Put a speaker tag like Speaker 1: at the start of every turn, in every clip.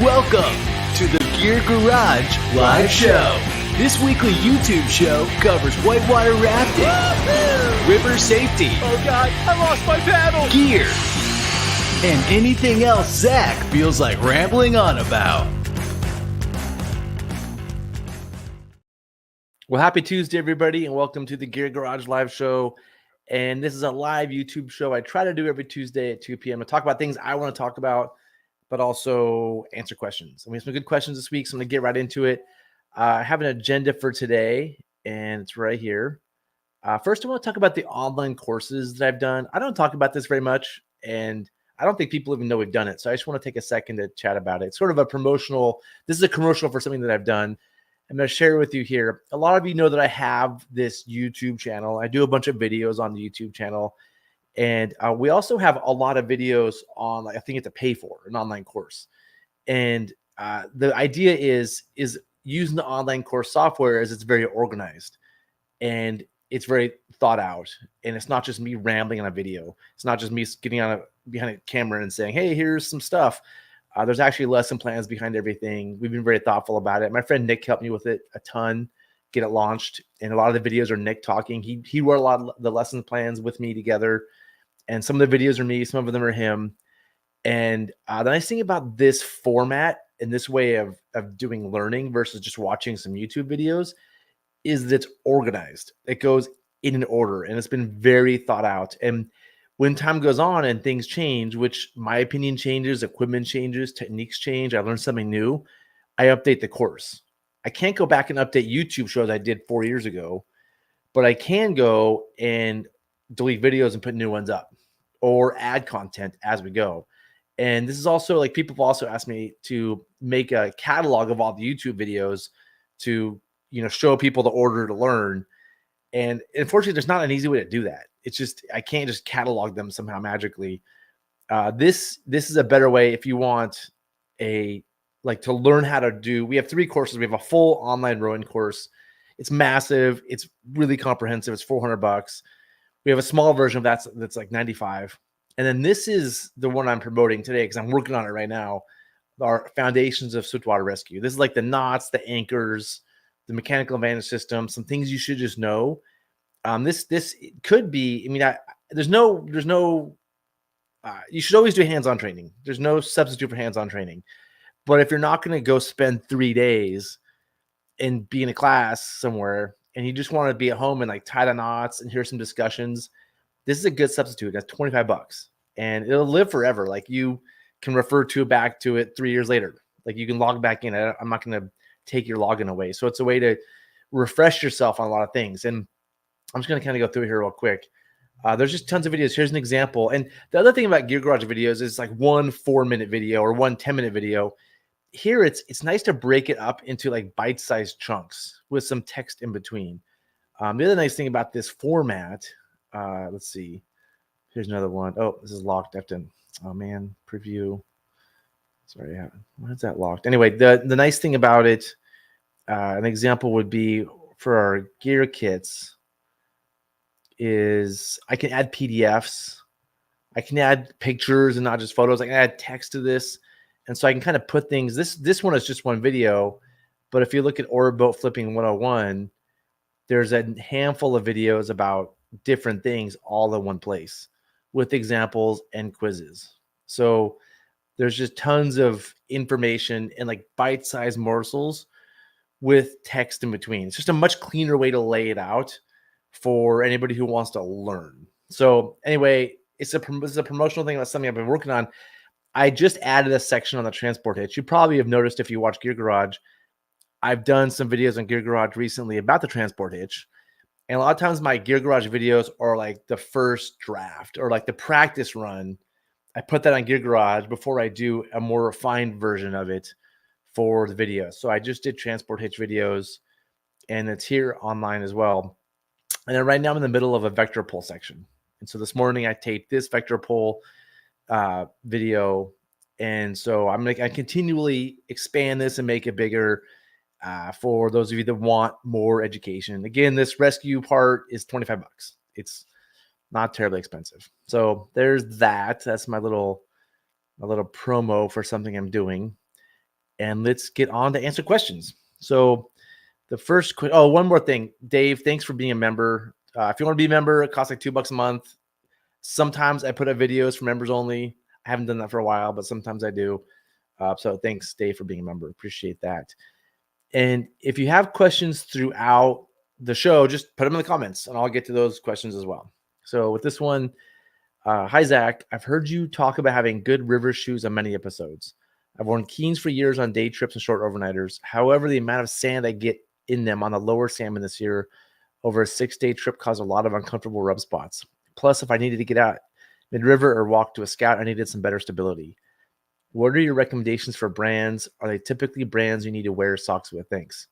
Speaker 1: Welcome to the Gear Garage Live Show. This weekly YouTube show covers whitewater rafting, river safety,
Speaker 2: oh God, I lost my paddle,
Speaker 1: gear, and anything else Zach feels like rambling on about.
Speaker 3: Well, happy Tuesday, everybody, and welcome to the Gear Garage Live Show. And this is a live YouTube show I try to do every Tuesday at 2 p.m. to talk about things I want to talk about, but also answer questions. And we have some good questions this week, so I'm going to get right into it. I have an agenda for today, and it's right here. First, I want to talk about the online courses that I've done. I don't talk about this very much, and I don't think people even know we've done it. So I just want to take a second to chat about it. It's sort of a promotional. This is a commercial for something that I've done. I'm going to share with you here. A lot of you know that I have this YouTube channel. I do a bunch of videos on the YouTube channel. And we also have a lot of videos on, like, I think it's a pay for an online course. And the idea is using the online course software as it's very organized and it's very thought out. And it's not just me rambling on a video. It's not just me getting behind a camera and saying, hey, here's some stuff. There's actually lesson plans behind everything. We've been very thoughtful about it. My friend Nick helped me with it a ton, get it launched. And a lot of the videos are Nick talking. He wrote a lot of the lesson plans with me together. And some of the videos are me, some of them are him. And the nice thing about this format and this way of doing learning versus just watching some YouTube videos is that it's organized. It goes in an order, and it's been very thought out. And when time goes on and things change, which my opinion changes, equipment changes, techniques change, I learn something new, I update the course. I can't go back and update YouTube shows I did 4 years ago, but I can go and delete videos and put new ones up or add content as we go. And this is also, like, people have also asked me to make a catalog of all the YouTube videos to, show people the order to learn. And unfortunately, there's not an easy way to do that. It's just, I can't just catalog them somehow magically. This is a better way if you want to learn how to do. We have 3 courses. We have a full online rowing course. It's massive. It's really comprehensive. It's $400. We have a small version of that's like $95. And then this is the one I'm promoting today because I'm working on it right now. Our Foundations of Swiftwater Rescue. This is like the knots, the anchors, the mechanical advantage system, some things you should just know. This could be, you should always do hands-on training. There's no substitute for hands-on training. But if you're not going to go spend 3 days and be in a class somewhere and you just want to be at home and tie the knots and hear some discussions, this is a good substitute. That's $25 and it'll live forever. Like, you can refer back to it 3 years later. Like, you can log back in. I'm not going to take your login away. So it's a way to refresh yourself on a lot of things. And I'm just going to kind of go through here real quick. There's just tons of videos. Here's an example. And the other thing about Gear Garage videos is like 1 4-minute video or 1 10-minute video. Here, it's nice to break it up into like bite-sized chunks with some text in between. The other nice thing about this format, let's see. Here's another one. Oh, this is locked. I have to, oh man, preview. Sorry, why is that locked? Anyway, the nice thing about it, an example would be for our gear kits is I can add PDFs. I can add pictures and not just photos. I can add text to this. And so I can kind of put things, this one is just one video, but if you look at Oar Boat Flipping 101, there's a handful of videos about different things all in one place with examples and quizzes. So there's just tons of information and like bite-sized morsels with text in between. It's just a much cleaner way to lay it out for anybody who wants to learn. So anyway, this is a promotional thing. That's something I've been working on. I just added a section on the transport hitch. You probably have noticed if you watch Gear Garage, I've done some videos on Gear Garage recently about the transport hitch. And a lot of times my Gear Garage videos are like the first draft or like the practice run. I put that on Gear Garage before I do a more refined version of it for the video. So I just did transport hitch videos, and it's here online as well. And then right now I'm in the middle of a vector pull section. And so this morning I taped this vector pull video. And so I continually expand this and make it bigger for those of you that want more education. Again, this rescue part is $25. It's not terribly expensive. So there's that. That's my little promo for something I'm doing. and let's get on to answer questions. So the first one more thing, Dave, thanks for being a member. If you want to be a member, it costs like $2 a month. Sometimes I put up videos for members only. I haven't done that for a while, but sometimes I do. So thanks, Dave, for being a member. Appreciate that. And if you have questions throughout the show, just put them in the comments and I'll get to those questions as well. So with this one, hi, Zach. I've heard you talk about having good river shoes on many episodes. I've worn Keens for years on day trips and short overnighters. However, the amount of sand I get in them on the lower salmon this year over a 6-day trip caused a lot of uncomfortable rub spots. Plus, if I needed to get out mid-river or walk to a scout, I needed some better stability. What are your recommendations for brands? Are they typically brands you need to wear socks with? Thanks.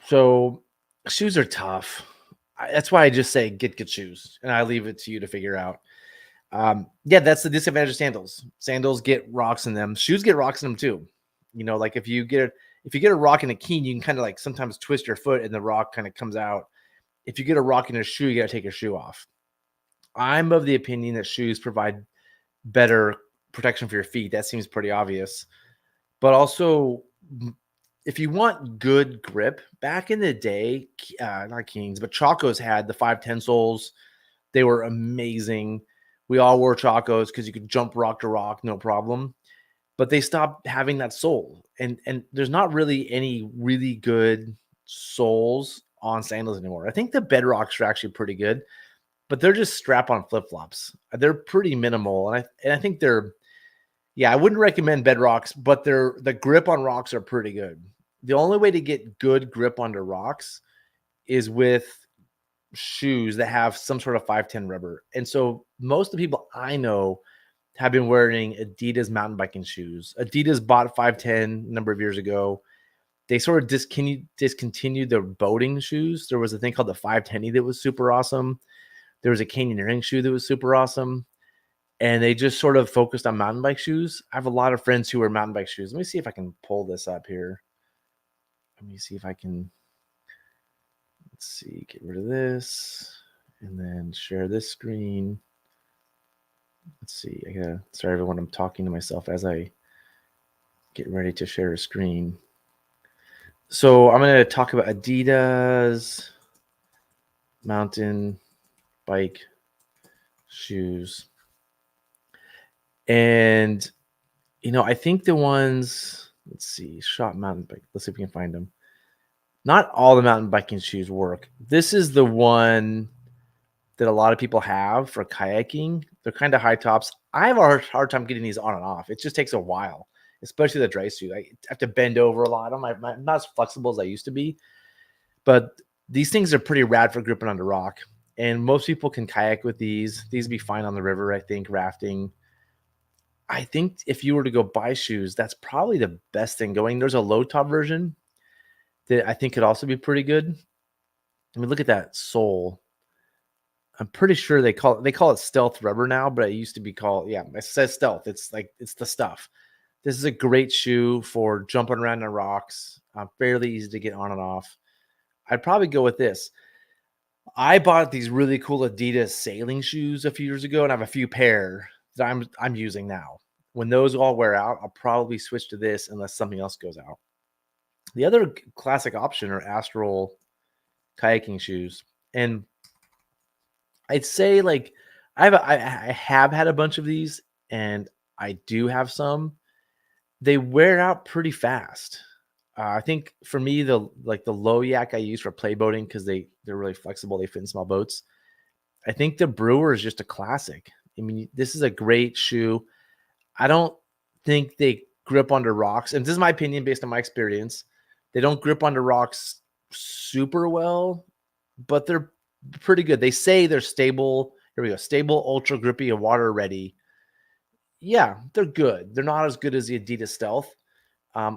Speaker 3: So shoes are tough. That's why I just say get good shoes, and I leave it to you to figure out. That's the disadvantage of sandals. Sandals get rocks in them. Shoes get rocks in them too. Like if you get a rock in a Keen, you can kind of like sometimes twist your foot and the rock kind of comes out. If you get a rock in a shoe, you got to take your shoe off. I'm of the opinion that shoes provide better protection for your feet. That seems pretty obvious. But also, if you want good grip, back in the day, not Kings, but Chacos had the 510 soles. They were amazing. We all wore Chacos because you could jump rock to rock, no problem. But they stopped having that sole. And there's not really any really good soles on sandals anymore. I think the Bedrocks are actually pretty good, but they're just strap-on flip-flops. They're pretty minimal. And I think I wouldn't recommend Bedrocks, but the grip on rocks are pretty good. The only way to get good grip onto rocks is with shoes that have some sort of 510 rubber. And so most of the people I know have been wearing Adidas mountain biking shoes. Adidas bought 510 a number of years ago. They sort of discontinued their boating shoes. There was a thing called the 510 that was super awesome. There was a canyoneering shoe that was super awesome. And they just sort of focused on mountain bike shoes. I have a lot of friends who wear mountain bike shoes. Let me see if I can pull this up here. Let me see if I can, let's see, get rid of this and then share this screen. Let's see. Sorry, everyone. I'm talking to myself as I get ready to share a screen. So I'm going to talk about Adidas mountain bike shoes. And, I think the ones, let's see, shot mountain bike. Let's see if we can find them. Not all the mountain biking shoes work. This is the one that a lot of people have for kayaking. They're kind of high tops. I have a hard time getting these on and off. It just takes a while, especially the dry suit. I have to bend over a lot. I'm not as flexible as I used to be. But these things are pretty rad for gripping onto rock. And most people can kayak with these. These would be fine on the river, I think, rafting. I think if you were to go buy shoes, that's probably the best thing going. There's a low top version that I think could also be pretty good. I mean, look at that sole. I'm pretty sure they call it stealth rubber now, but it used to be called, it says stealth. It's the stuff. This is a great shoe for jumping around on rocks. Fairly easy to get on and off. I'd probably go with this. I bought these really cool Adidas sailing shoes a few years ago, and I have a few pair that I'm using now. When those all wear out, I'll probably switch to this unless something else goes out. The other classic option are Astral kayaking shoes, and I'd say like I have had a bunch of these, and I do have some. They wear out pretty fast. I think for me, the low yak I use for play boating because they're really flexible. They fit in small boats. I think the Brewer is just a classic. I mean, this is a great shoe. I don't think they grip onto rocks, and this is my opinion based on my experience. They don't grip onto rocks super well, but they're pretty good. They say they're stable. Here we go. Stable, ultra grippy, and water ready. Yeah, they're good. They're not as good as the Adidas Stealth.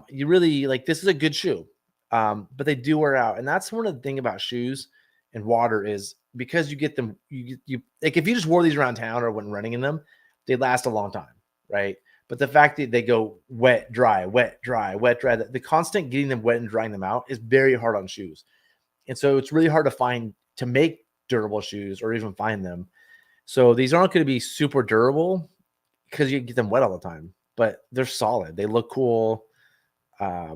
Speaker 3: You really this is a good shoe, but they do wear out. And that's one of the thing about shoes and water is because you get them, you like if you just wore these around town or when running in them, they last a long time, right? But the fact that they go wet, dry, wet, dry, wet, dry, the constant getting them wet and drying them out is very hard on shoes. And so it's really hard to make durable shoes or even find them. So these aren't going to be super durable because you get them wet all the time. but they're solid. They look cool. Yeah,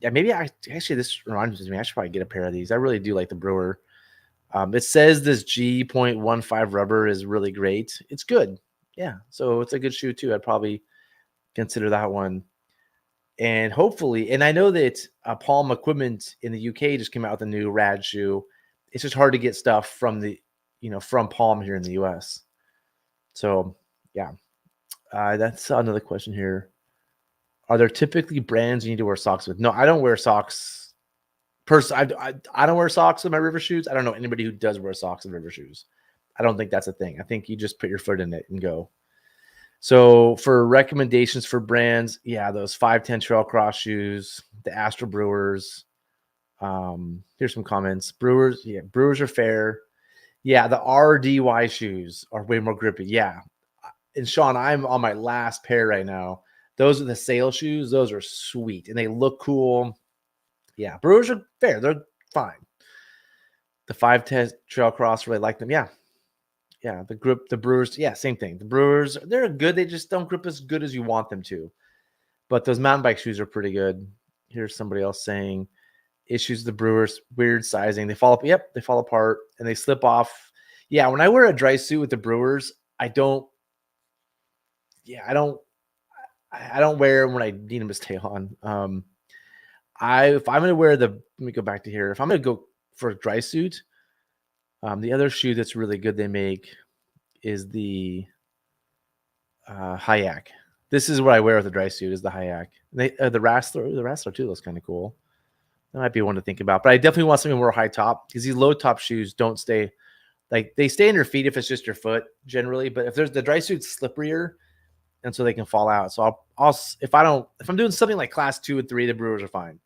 Speaker 3: maybe this reminds me, I should probably get a pair of these. I really do like the Brewer. It says this G.15 rubber is really great. It's good. Yeah, so it's a good shoe too. I'd probably consider that one. And hopefully, and I know that Palm Equipment in the UK just came out with a new rad shoe. It's just hard to get stuff from from Palm here in the US. So yeah, that's another question here. Are there typically brands you need to wear socks with? No, I don't wear socks. I don't wear socks with my river shoes. I don't know anybody who does wear socks with river shoes. I don't think that's a thing. I think you just put your foot in it and go. So for recommendations for brands, yeah, those 510 Trail Cross shoes, the Astro Brewers. Here's some comments. Brewers are fair. Yeah, the RDY shoes are way more grippy. Yeah. And Sean, I'm on my last pair right now. Those are the sail shoes. Those are sweet and they look cool. Yeah, Brewers are fair. They're fine. The 510 Trail Cross, really like them. Yeah. Yeah, the Brewers, yeah, same thing. The Brewers, they're good. They just don't grip as good as you want them to. But those mountain bike shoes are pretty good. Here's somebody else saying issues the Brewers, weird sizing. They fall apart and they slip off. Yeah, when I wear a dry suit with the Brewers, I don't wear them when I need them to stay on. If I'm gonna wear let me go back to here. If I'm gonna go for a dry suit, the other shoe that's really good they make is the Hayak. This is what I wear with a dry suit is the Hayak. The Wrestler too looks kind of cool. That might be one to think about, but I definitely want something more high top because these low top shoes don't stay they stay in your feet if it's just your foot generally, but if there's the dry suit's slipperier and so they can fall out. So if I'm doing something like class 2 and 3, the Brewers are fine.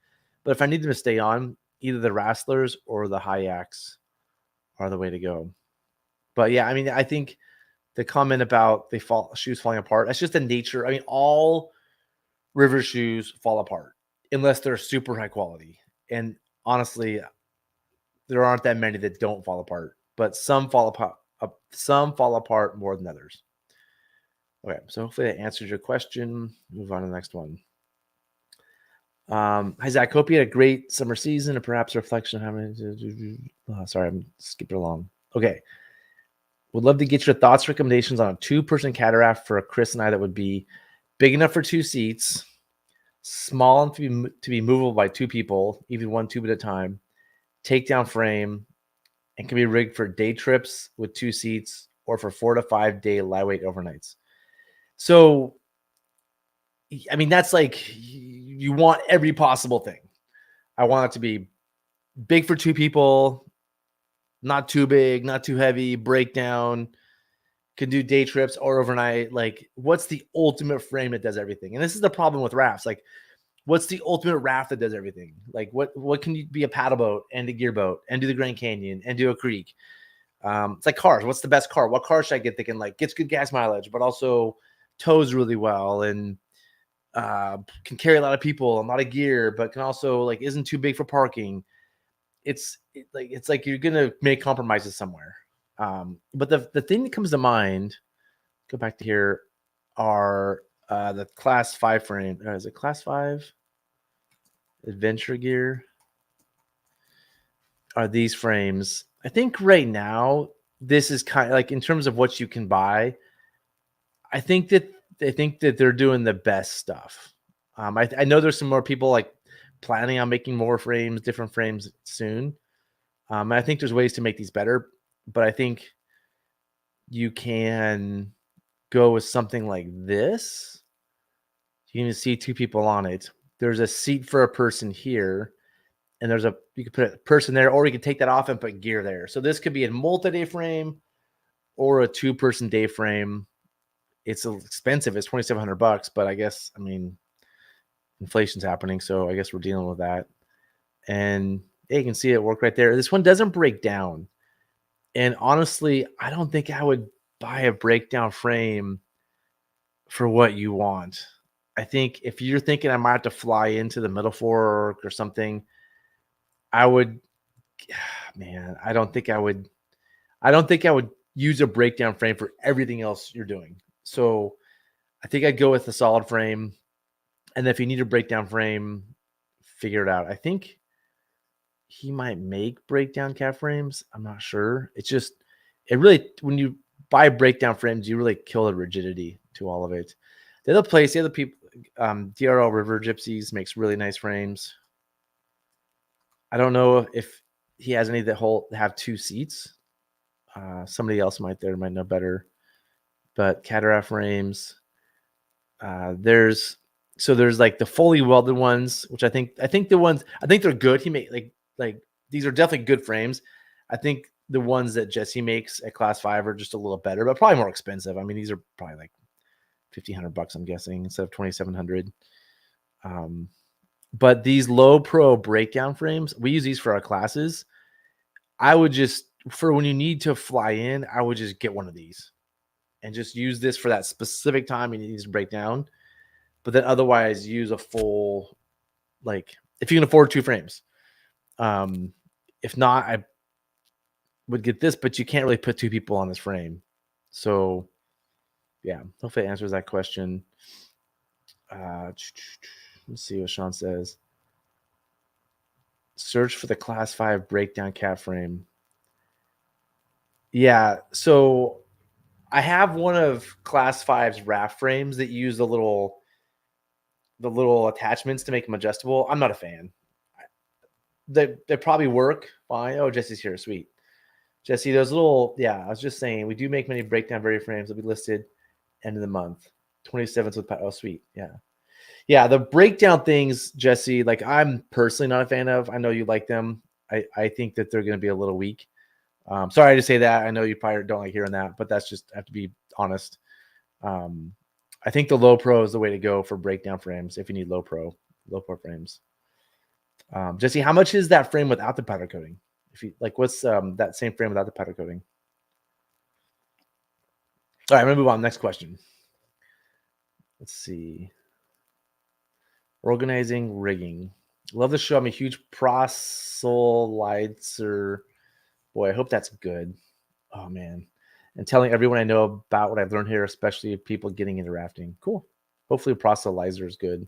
Speaker 3: But if I need them to stay on, either the Wrestlers or the Hayaks are the way to go. But yeah, I mean, I think the comment about shoes falling apart, that's just the nature. I mean, all river shoes fall apart unless they're super high quality. And honestly, there aren't that many that don't fall apart, but some fall apart more than others. Okay, so hopefully that answers your question. Move on to the next one. Hi, Zach. Hope you had a great summer season and perhaps a reflection of how many. Sorry, I'm skipping along. Okay. Would love to get your thoughts, recommendations on a 2-person cataraft for Chris and I that would be big enough for 2 seats, small enough to be movable by 2 people, even 1 tube at a time, takedown frame, and can be rigged for day trips with 2 seats or for 4 to 5 day lightweight overnights. So, I mean, that's like you want every possible thing. I want it to be big for 2 people, not too big, not too heavy, breakdown, can do day trips or overnight. Like, what's the ultimate frame that does everything? And this is the problem with rafts. Like, what's the ultimate raft that does everything? Like, what can you be a paddle boat and a gear boat and do the Grand Canyon and do a creek? It's like cars. What's the best car? What car should I get that can gets good gas mileage, but also tows really well and can carry a lot of people, a lot of gear, but can also isn't too big for parking. It's like you're gonna make compromises somewhere. But the thing that comes to mind, go back to here, are the class 5 frame. Is it class 5 adventure gear? Are these frames? I think right now this is kind of in terms of what you can buy. I think that they're doing the best stuff. I know there's some more people planning on making more frames, different frames soon. I think there's ways to make these better, but I think you can go with something like this. You can see 2 people on it. There's a seat for a person here, and you can put a person there, or you can take that off and put gear there. So this could be a multi-day frame or a 2-person day frame. It's expensive. It's $2,700, but I guess, inflation's happening, so I guess we're dealing with that. And you can see it work right there. This one doesn't break down. And honestly, I don't think I would buy a breakdown frame for what you want. I think if you're thinking I might have to fly into the Middle Fork or something, I would, man, I don't think I would use a breakdown frame for everything else you're doing. So I think I'd go with the solid frame. And if you need a breakdown frame, figure it out. I think he might make breakdown cat frames. I'm not sure. It's just, it really, when you buy breakdown frames, you really kill the rigidity to all of it. The other people, DRL River Gypsies makes really nice frames. I don't know if he has any that have 2 seats. Somebody else might know better. But cataraft frames, there's like the fully welded ones, which I think they're good. He made like these are definitely good frames. I think the ones that Jesse makes at Class 5 are just a little better, but probably more expensive. I mean, these are probably like $1,500, I'm guessing, instead of $2,700. But these low pro breakdown frames, we use these for our classes. I would just, for when you need to fly in, I would just get one of these and just use this for that specific time you need to break down. But then otherwise use a full, like, if you can afford 2 frames. If not, I would get this, but you can't really put 2 people on this frame. So yeah, hopefully it answers that question. Let's see what Sean says. Search for the Class 5 breakdown cat frame. Yeah, so I have one of Class 5's raft frames that use the little attachments to make them adjustable. I'm not a fan. They probably work fine. Oh, Jesse's here. Sweet. Jesse, those little, I was just saying, we do make many breakdown very frames. They'll be listed end of the month. 27th with, oh, sweet. Yeah. Yeah, the breakdown things, Jesse, like I'm personally not a fan of. I know you like them. I think that they're going to be a little weak. Sorry to say that. I know you probably don't like hearing that, but that's just, I have to be honest. I think the low pro is the way to go for breakdown frames if you need low pro frames. Jesse, how much is that frame without the powder coating? If you like, what's that same frame without the powder coating? All right, I'm gonna move on. Next question. Let's see. Organizing rigging. Love the show. I'm a huge proselyter. Boy, I hope that's good. Oh man. And telling everyone I know about what I've learned here, especially people getting into rafting. Cool. Hopefully proselytizer is good.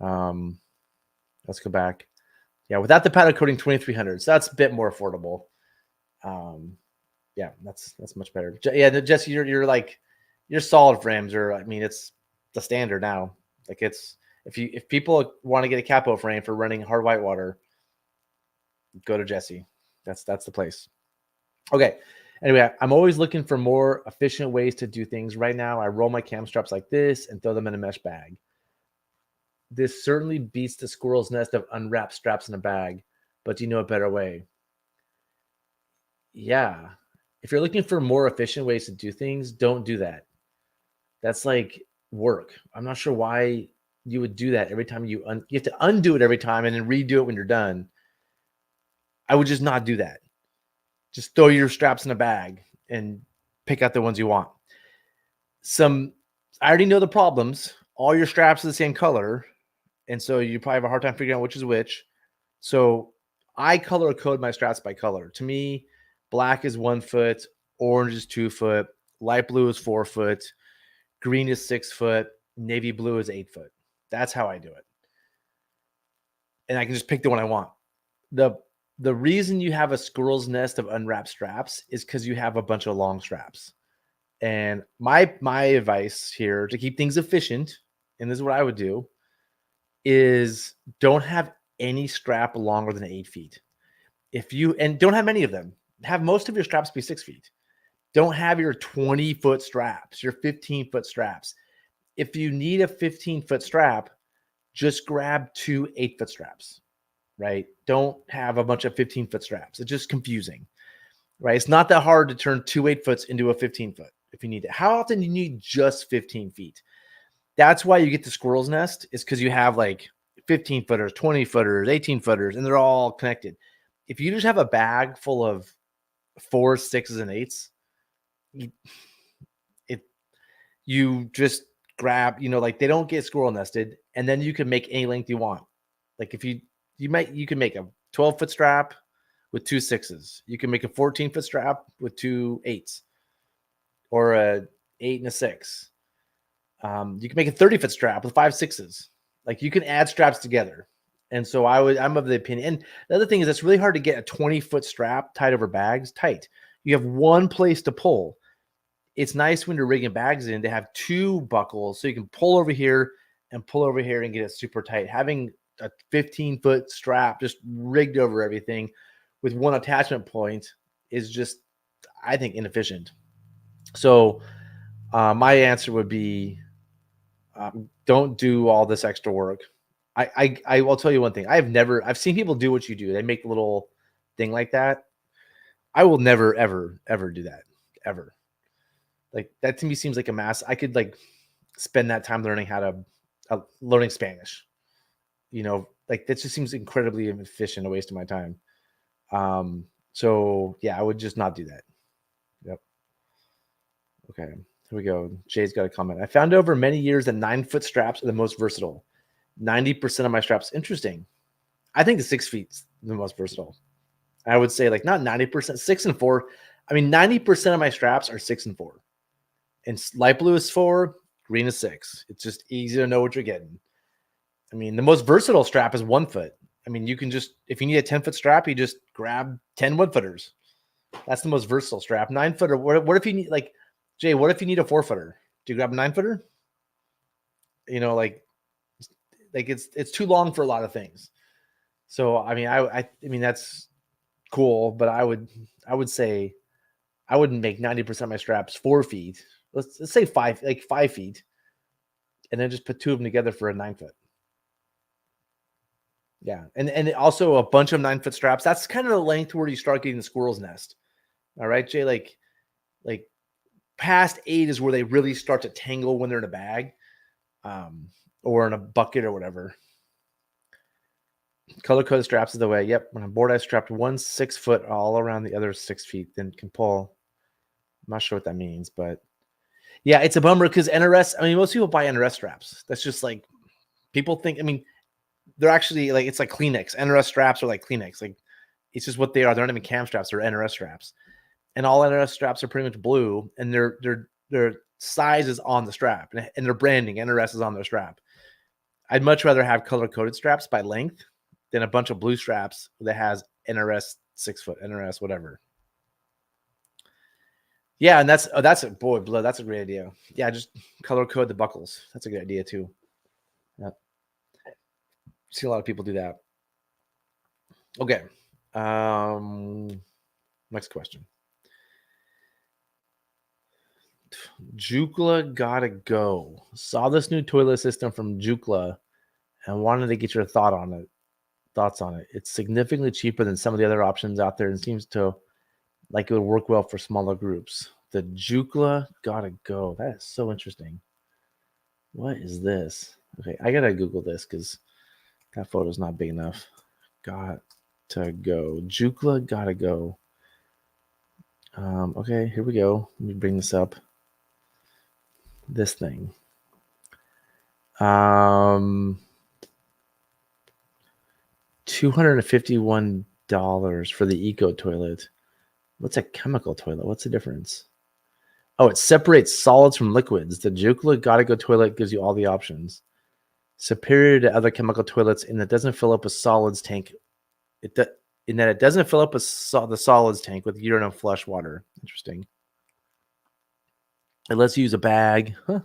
Speaker 3: Let's go back. Yeah, without the powder coating, 2,300. So that's a bit more affordable. Yeah, that's much better. Yeah, Jesse, you're like your solid frames are. I mean, it's the standard now. Like it's if people want to get a capo frame for running hard whitewater, go to Jesse. That's the place. Okay. Anyway, I'm always looking for more efficient ways to do things. Right now, I roll my cam straps like this and throw them in a mesh bag. This certainly beats the squirrel's nest of unwrapped straps in a bag, but do you know a better way? Yeah. If you're looking for more efficient ways to do things, don't do that. That's like work. I'm not sure why you would do that every time you have to undo it every time and then redo it when you're done. I would just not do that. Just throw your straps in a bag and pick out the ones you want. I already know the problems. All your straps are the same color. And so you probably have a hard time figuring out which is which. So I color code my straps by color. To me, black is 1 foot, orange is 2 foot, light blue is 4 foot, green is 6 foot, navy blue is 8 foot. That's how I do it. And I can just pick the one I want. The reason you have a squirrel's nest of unwrapped straps is because you have a bunch of long straps. And my advice here to keep things efficient, and this is what I would do, is don't have any strap longer than 8 feet. And don't have many of them. Have most of your straps be 6 feet. Don't have your 20-foot straps, your 15-foot straps. If you need a 15-foot strap, just grab 2 8-foot straps, right? Don't have a bunch of 15-foot straps. It's just confusing, right? It's not that hard to turn 2 8-foots into a 15-foot if you need it. How often do you need just 15 feet? That's why you get the squirrel's nest, is because you have like 15-footers, 20-footers, 18-footers, and they're all connected. If you just have a bag full of 4s, 6s, and 8s, you just grab, like they don't get squirrel nested, and then you can make any length you want. Like if you can make a 12-foot strap with 2 6s. You can make a 14-foot strap with 2 8s, or a 8 and a 6. You can make a 30-foot strap with 5/6s. Like you can add straps together. And so I'm of the opinion. And the other thing is it's really hard to get a 20-foot strap tied over bags tight. You have one place to pull. It's nice when you're rigging bags in to have two buckles so you can pull over here and pull over here and get it super tight. Having a 15-foot strap just rigged over everything with one attachment point is just, I think, inefficient. So my answer would be don't do all this extra work. I will tell you one thing. I've seen people do what you do. They make a little thing like that. I will never, ever, ever do that. Ever. Like that to me seems like a mass. I could like spend that time learning learning Spanish. Like that just seems incredibly inefficient, a waste of my time. So yeah, I would just not do that. Yep. Okay, here we go. Jay's got a comment. I found over many years that 9-foot straps are the most versatile. 90% of my straps. Interesting. I think the 6 feet's the most versatile. I would say like not 90%, 6 and 4. I mean, 90% of my straps are 6 and 4. And light blue is 4, green is 6. It's just easy to know what you're getting. I mean, the most versatile strap is 1 foot. I mean, you can just, if you need a 10-foot strap, you just grab 10 1-footers. That's the most versatile strap. 9-footer. What if you need, like, Jay, what if you need a 4-footer? Do you grab a 9-footer? Like it's too long for a lot of things. So, I mean, that's cool, but I would say I wouldn't make 90% of my straps 4 feet. Let's say 5 feet, and then just put 2 of them together for a 9-foot. Yeah, and also a bunch of 9-foot straps. That's kind of the length where you start getting the squirrel's nest. All right, Jay. Like past 8 is where they really start to tangle when they're in a bag, or in a bucket or whatever. Color-coded straps is the way. Yep. When I'm bored, I strapped 1 6-foot all around the other 6 feet, then can pull. I'm not sure what that means, but yeah, it's a bummer because NRS. I mean, most people buy NRS straps. That's just like people think. I mean, they're actually like it's like Kleenex. NRS straps are like Kleenex. Like it's just what they are. They're not even cam straps. They're NRS straps, and all NRS straps are pretty much blue, and their size is on the strap, and their branding NRS is on their strap. I'd much rather have color-coded straps by length than a bunch of blue straps that has NRS 6-foot, NRS whatever. Yeah, and that's a great idea. Yeah, just color code the buckles. That's a good idea too. Yeah, see a lot of people do that. Okay, next question. Jookla gotta go. Saw this new toilet system from Jookla and wanted to get your thoughts on it. It's significantly cheaper than some of the other options out there and seems to like it would work well for smaller groups. The Jookla gotta go. That is so interesting. What is this? Okay, I gotta Google this because that photo's not big enough. Got to go. Jookla gotta go. Okay, here we go. Let me bring this up. This thing. $251 for the eco toilet. What's a chemical toilet? What's the difference? Oh, it separates solids from liquids. The Jookla Gotta Go toilet gives you all the options. Superior to other chemical toilets in that it doesn't fill up a solids tank. In that it doesn't fill up the solids tank with urine and flush water. Interesting. It lets you use a bag. Huh.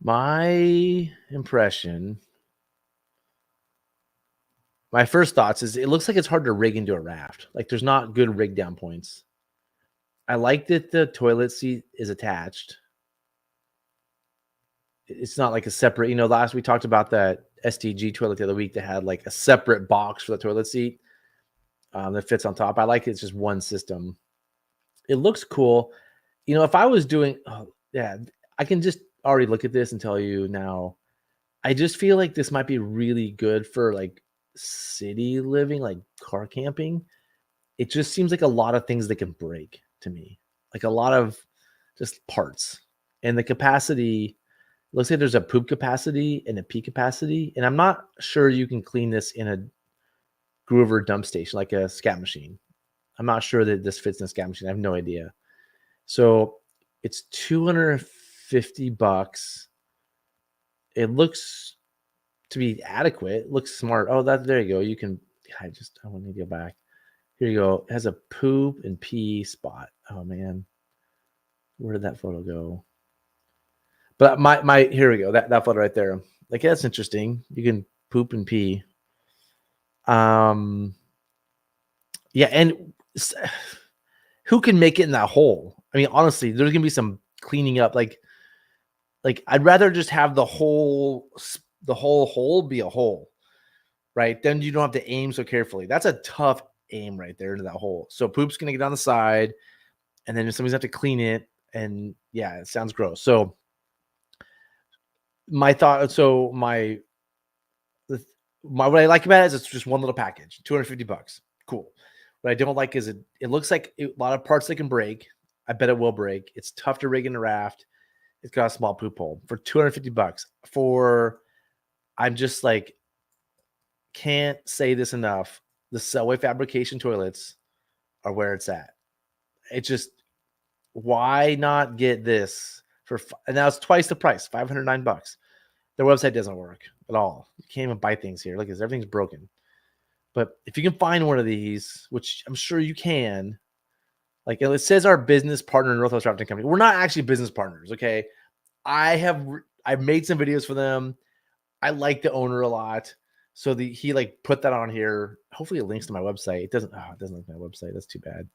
Speaker 3: My impression, my first thoughts is it looks like it's hard to rig into a raft. Like there's not good rig down points. I like that the toilet seat is attached. It's not like a separate, last we talked about that STG toilet the other week that had like a separate box for the toilet seat that fits on top. I like it's just one system. It looks cool. If I was doing, I can just already look at this and tell you now, I just feel like this might be really good for like city living, like car camping. It just seems like a lot of things that can break to me, like a lot of just parts. And the capacity, looks like there's a poop capacity and a pee capacity. And I'm not sure you can clean this in a Groover dump station, like a scat machine. I'm not sure that this fits in a scat machine. I have no idea. So It's $250. It looks to be adequate. It looks smart. Oh, there you go. You can. I want to go back. Here you go. It has a poop and pee spot. Oh man, where did that photo go? But my here we go. That photo right there. Like that's interesting. You can poop and pee. Yeah, and who can make it in that hole? I mean, honestly, there's gonna be some cleaning up. Like I'd rather just have the whole hole be a hole, right? Then you don't have to aim so carefully. That's a tough aim right there into that hole. So poop's gonna get on the side, and then somebody's have to clean it. And yeah, it sounds gross. So my thought. So my what I like about it is it's just one little package, $250. Cool. What I don't like is it looks like a lot of parts that can break. I bet it will break. It's tough to rig in a raft. It's got a small poop hole for $250. I'm just like, can't say this enough. The Selway fabrication toilets are where it's at. It's just, why not get this and now it's twice the price, $509. Their website doesn't work at all. You can't even buy things here. Look, everything's broken. But if you can find one of these, which I'm sure you can, like it says our business partner in Northwest Rafting Company. We're not actually business partners, okay? I've made some videos for them. I like the owner a lot. So he like put that on here. Hopefully it links to my website. It doesn't link to my website. That's too bad.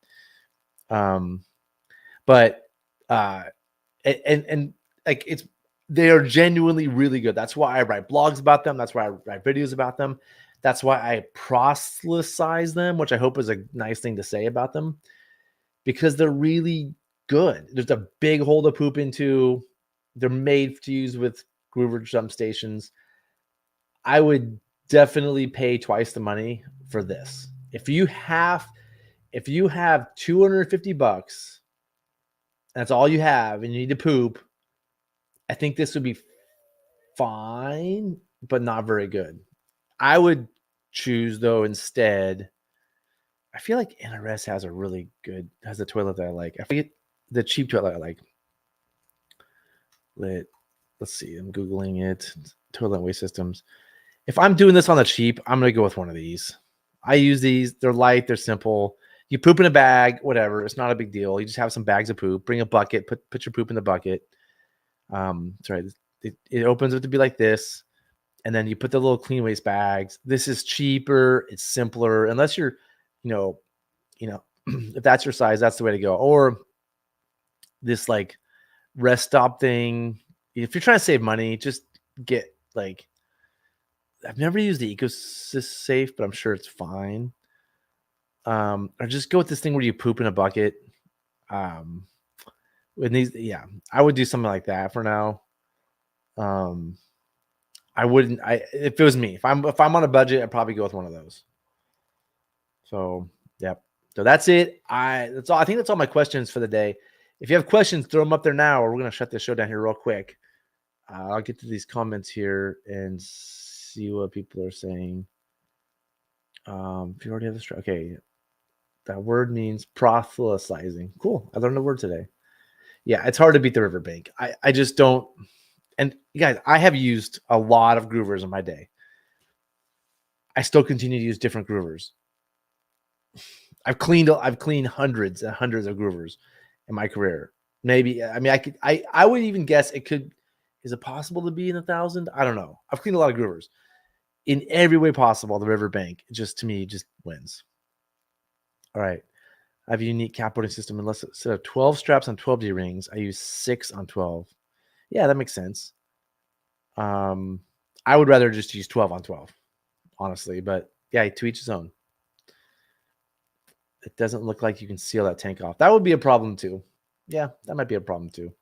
Speaker 3: But and like they are genuinely really good. That's why I write blogs about them. That's why I write videos about them. That's why I proselytize them, which I hope is a nice thing to say about them, because they're really good. There's a big hole to poop into. They're made to use with groover jump stations. I would definitely pay twice the money for this. If you have $250, that's all you have, and you need to poop, I think this would be fine, but not very good. I would choose though instead. I feel like NRS has a toilet that I like. I forget the cheap toilet I like. Let's see. I'm Googling it. Toilet waste systems. If I'm doing this on the cheap, I'm gonna go with one of these. I use these. They're light. They're simple. You poop in a bag, whatever. It's not a big deal. You just have some bags of poop. Bring a bucket. Put your poop in the bucket. Sorry. It opens up to be like this. And then you put the little clean waste bags. This is cheaper. It's simpler. Unless you're, if that's your size, that's the way to go. Or this like rest stop thing. If you're trying to save money, just get like, I've never used the EcoSafe, but I'm sure it's fine. Or just go with this thing where you poop in a bucket. With these, yeah, I would do something like that for now. I wouldn't. If it was me, if I'm on a budget, I'd probably go with one of those. So, yep. So that's it. That's all. I think that's all my questions for the day. If you have questions, throw them up there now, or we're gonna shut this show down here real quick. I'll get to these comments here and see what people are saying. If you already have this, okay. That word means proselytizing. Cool. I learned a word today. Yeah, it's hard to beat the riverbank. I just don't. And guys, I have used a lot of groovers in my day. I still continue to use different groovers. I've cleaned hundreds and hundreds of groovers in my career. Maybe, I mean, I would even guess it could. Is it possible to be in 1,000? I don't know. I've cleaned a lot of groovers in every way possible. The riverbank to me wins. All right. I have a unique catboarding system. Instead of 12 straps on 12 D-rings, I use 6 on 12. Yeah, that makes sense. I would rather just use 12 on 12, honestly. But yeah, to each his own. It doesn't look like you can seal that tank off. That would be a problem too. Yeah, that might be a problem too.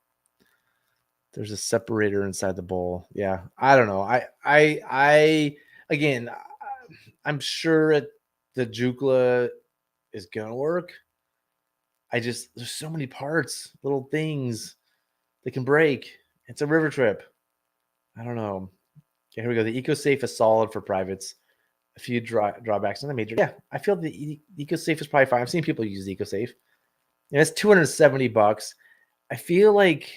Speaker 3: There's a separator inside the bowl. Yeah, I don't know. Again, I'm sure the Joukla is gonna work. There's so many parts, little things that can break. It's a river trip. I don't know. Okay, here we go. The EcoSafe is solid for privates. A few drawbacks, not major. Yeah, I feel the EcoSafe is probably fine. I've seen people use the EcoSafe. And it's $270. I feel like,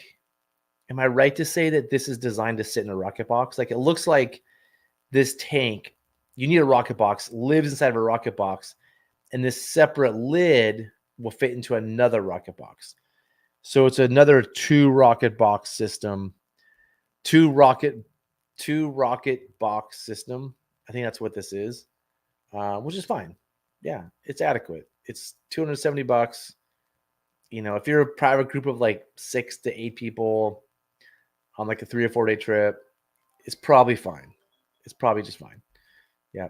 Speaker 3: am I right to say that this is designed to sit in a rocket box? Like it looks like this tank, you need a rocket box, lives inside of a rocket box, and this separate lid will fit into another rocket box. So it's another two rocket box system, two rocket box system. I think that's what this is, which is fine. Yeah, it's adequate. It's $270. You know, if you're a private group of like 6 to 8 people on like a 3 or 4 day trip, it's probably fine. It's probably just fine. Yeah,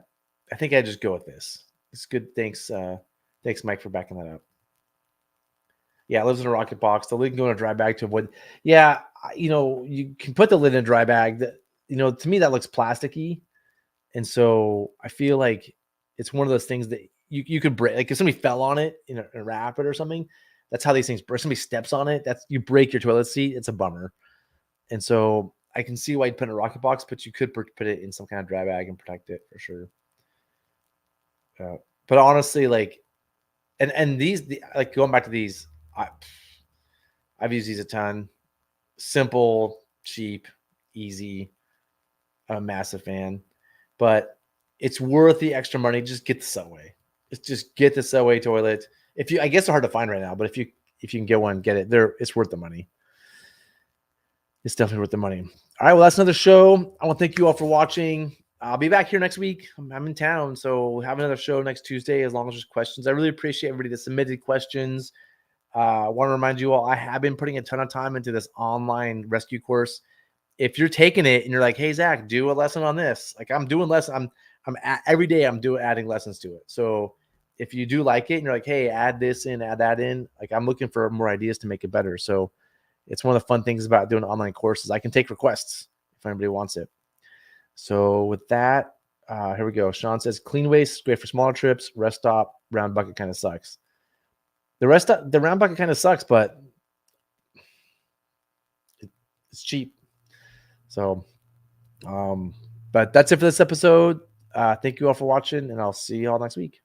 Speaker 3: I think I just go with this. It's good. Thanks, thanks, Mike, for backing that up. Yeah, it lives in a rocket box. The lid can go in a dry bag to avoid. Yeah, you know, you can put the lid in a dry bag. That, you know, to me that looks plasticky, and so I feel like it's one of those things that you could break. Like if somebody fell on it in a rapid or something, that's how these things break. Somebody steps on it, that's you break your toilet seat. It's a bummer, and so I can see why you'd put in a rocket box, but you could put it in some kind of dry bag and protect it for sure. But honestly, like, and these like going back to these. I've used these a ton. Simple, cheap, easy. I'm a massive fan, but it's worth the extra money. Just get the Subway. Just get the Subway toilet. If you, I guess they're hard to find right now, but if you can get one, get it. It's worth the money. It's definitely worth the money. All right, well, that's another show. I want to thank you all for watching. I'll be back here next week. I'm in town, so we'll have another show next Tuesday as long as there's questions. I really appreciate everybody that submitted questions. I want to remind you all, I have been putting a ton of time into this online rescue course. If you're taking it and you're like, hey, Zach, do a lesson on this. Like I'm doing lessons. Every day I'm adding lessons to it. So if you do like it and you're like, hey, add this in, add that in, like I'm looking for more ideas to make it better. So it's one of the fun things about doing online courses. I can take requests if anybody wants it. So with that, here we go. Sean says, clean waste, great for smaller trips. Rest stop, round bucket kind of sucks. The round bucket kind of sucks, but it's cheap. So, but that's it for this episode. Thank you all for watching, and I'll see you all next week.